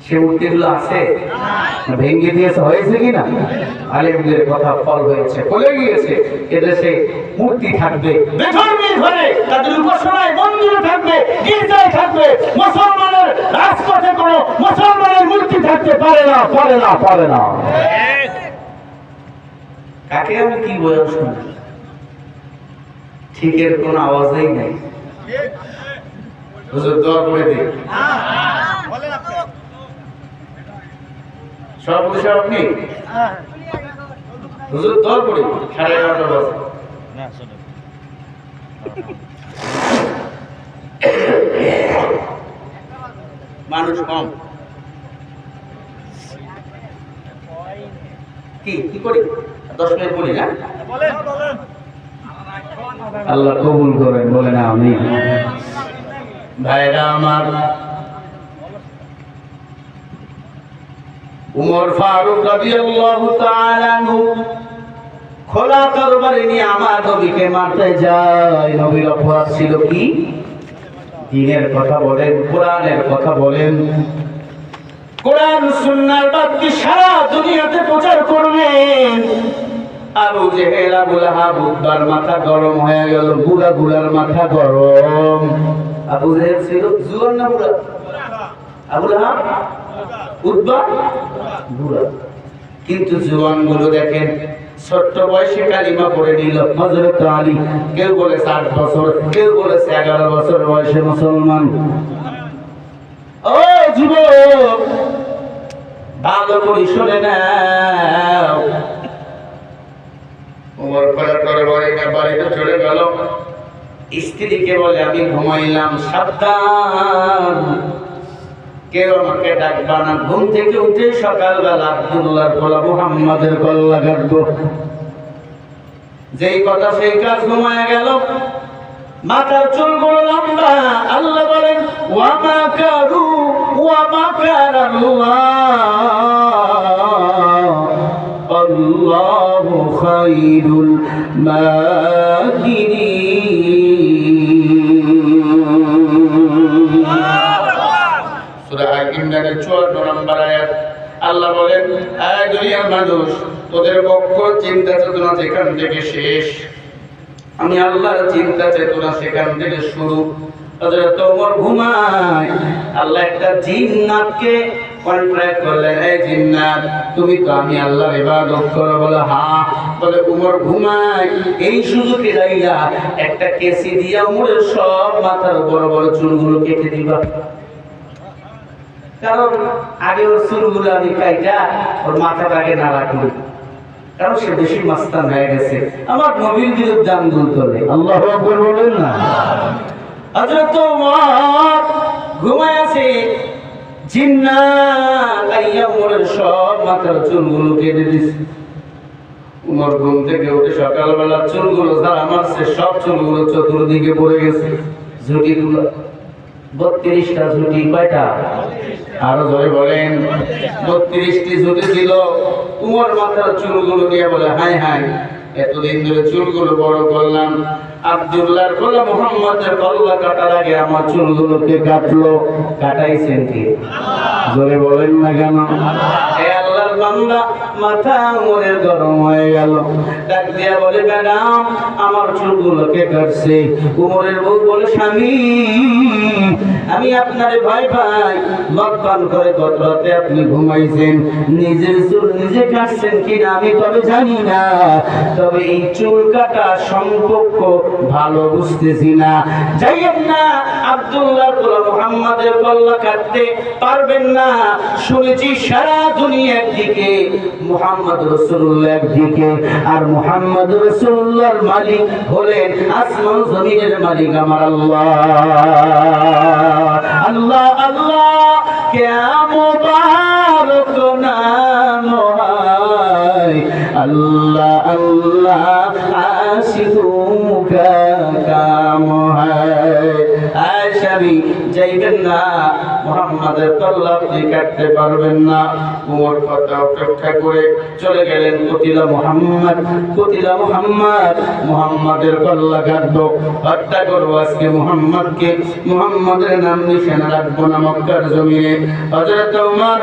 সে মূর্তিগুলো আছে, ভেঙে দিয়েছে, হয়েছে কিনা? আলেমদের কথা ফল হয়েছে, বলে গিয়েছে এদেশে মূর্তি থাকবে, বেধর্মীর ঘরে তাদের উপাসনায় মন্দিরে থাকবে, গির্জায় থাকবে, মুসলমানের রাজপথে কোনো মুসলমানের মূর্তি থাকতে পারে না, পারে না, পারে না। কাকে আমি কি বলবো শুনি, ঠিকের কোনো আওয়াজই নেই। হুজুর দোয়া করে দিন। সভাপতি সাহেব আপনি হুজুর দোয়া করি 11:30 বাজে। মানুষ কম, কি কি করি 10 মিনিট বলি না? আল্লাহ কবুল করেন, বলে না আমি। ভাইরা আমার, উমর ফারুক রাদিয়াল্লাহু তাআলা আনহু খোলা তরবারি নিয়ে আমার নবীকে মারতে যায়। নবীর অপরাধ ছিল কি? দ্বীনের কথা বলেন, কোরআনের কথা বলেন, কোরআন সুন্নাহর বাক্য সারা দুনিয়াতে প্রচার করবেন। আবু জেহেল, আবু লাহাব, উতবার মাথা গরম হয়ে গেল, বুড়া বুড়ার মাথা গরম। আবু জেহেল ছিল জুয়ান না বুড়া? আবু লাহাব, উতবা বুড়া, কিন্তু জুয়ান গুলো দেখেন ছোট্ট বয়সে কালিমা পড়ে নিল। হযরত আলী, কেউ বলে 60 বছর, কেউ বলে 11 বছর বয়সে মুসলমান। ও যুবক, ভালো করে শুনে নাও। ওমর বাড়িতে চলে গেল, স্ত্রীকে বলে আমি ঘুমাইলাম, সাবধান, কেউ আমাকে ডাকবা না। ঘুম থেকে উঠে সকালবেলা আব্দুল্লাহর গলা, মুহাম্মাদের গলা কাটবো। যেই কথা সেই কাজ, ঘুমায় গেল। মাথার চুলগুলো লম্বা। আল্লাহ বলেন ওয়া মাকারু ওয়া মাকারাল্লাহ আল্লাহু খায়রুল মাকিরিন। সূরা আল-ইমরানের 54 নম্বর আয়াত। আল্লাহ বলেন, আয় দুনিয়ার মানুষ, তোদের পক্ষ চিন্তা চেতনা যেখান থেকে শেষ, আমি আল্লাহর চিন্তা চেতনা সেখান থেকে শুরু। হযরত ওমর ঘুমায়। আল্লাহ একটা জিন্নাতকে কন্ট্রাক্ট করলেন, এই জিন্নাত, তুমি তো আমি আল্লাহর ইবাদত করো? বলে হ্যাঁ। বলে ওমর ঘুমায়, এই সুযোগে যাইয়া একটা কেসি দিয়া ওমরের সব মাথার বড় বড় চুলগুলো কেটে দিবা। কারণ আগে ওর চুলগুলো আমি কাইটা ওর মাথাটাকে নাড়া করি, কারণ সে বেশি মাস্তান হয়ে গেছে, আমার নবীর বিরুদ্ধে আন্দোলন করে। আল্লাহু আকবার বলেন না? হযরত ওমর ঘুমায় আছে, জিন্নাত আইয়া ওমরের সব মাথার চুলগুলো কেটে দিছে। ওমর ঘুম থেকে উঠে সকালবেলা চুলগুলো যারা মারছে, সব চুলগুলো চতুর্দিকে পড়ে গেছে, ঝুঁটিগুলো 32টা ঝুঁটি। কয়টা? আরো জোরে বলেন। 32টি ঝুঁটি ছিল। উমর মাথার চুলগুলো নিয়ে বলে, হাই হাই, এতদিন ধরে চুলগুলো বড় করলাম, আব্দুল্লাহর গলা, মুহাম্মাদের গলা কাটার আগে আমার চুলগুলোকে কাটলো। কাটাইছেন কি? জোরে বলেন না কেন? হে আল্লাহর বান্দা, মাথা উমরের গরম হয়ে গেল। ডাক দিয়া বলে, ম্যাডাম, আমার চুলগুলোকে কাটছে। উমরের বউ বলে, স্বামী, আমি আপনারে ভয় পাই। লজ্জান করে গত রাতে আপনি ঘুমাইছেন, নিজের চুল নিজে কাটছেন কিনা আমি তবে জানি না, তবে এই চুল কাটা সম্পর্ক ভালো বুঝতেছি না। যাইয়েন না, আব্দুল্লাহর গলা, মুহাম্মাদের গলা কাটতে পারবেন না। শুনেছি সারা দুনিয়া একদিকে, মুহাম্মদ রাসূলুল্লাহ একদিকে, আর মুহাম্মদ রাসূলুল্লাহর মালিক হলেন আসমান জমিনের মালিক আমার আল্লাহ। আল্লাহ আল্লাহ क्या मुबारक नाम है, अल्लाह अल्लाह आशिकों का काम है। आशा भी जाइबेन ना, মুহাম্মাদের কল্লা আপনি কাটতে পারবেন না। উমর কথা অপেক্ষা করে চলে গেলেন, কতিলা মুহাম্মদ, কতিলা মুহাম্মদ, মুহাম্মাদের কল্লা কাটবো, হত্যা করবো আজকে মুহাম্মদকে, মুহাম্মাদের নাম নিশানা রাখবো না মক্কার জমিনে। হযরত ওমর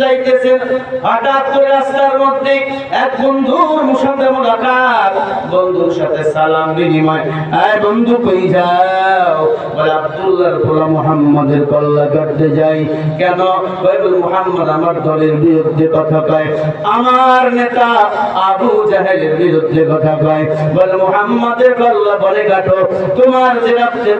যাইতেছেন, হঠাৎ করে রাস্তার মধ্যে এক বন্ধুর সাথে মুলাকাত, বন্ধুর সাথে সালাম বিনিময়। আয় বন্ধু কই যাও? বলে আব্দুল্লাহর পোলা মুহাম্মাদের কল্লা কাটতে যাই। কেন? বলে মুহাম্মদ আমার দলের বিরুদ্ধে কথা কয়, আমার নেতা আবু জাহেলের বিরুদ্ধে কথা কয়। বলে মুহাম্মাদের কল্লা বলে কাটো, তোমার যে রক্তের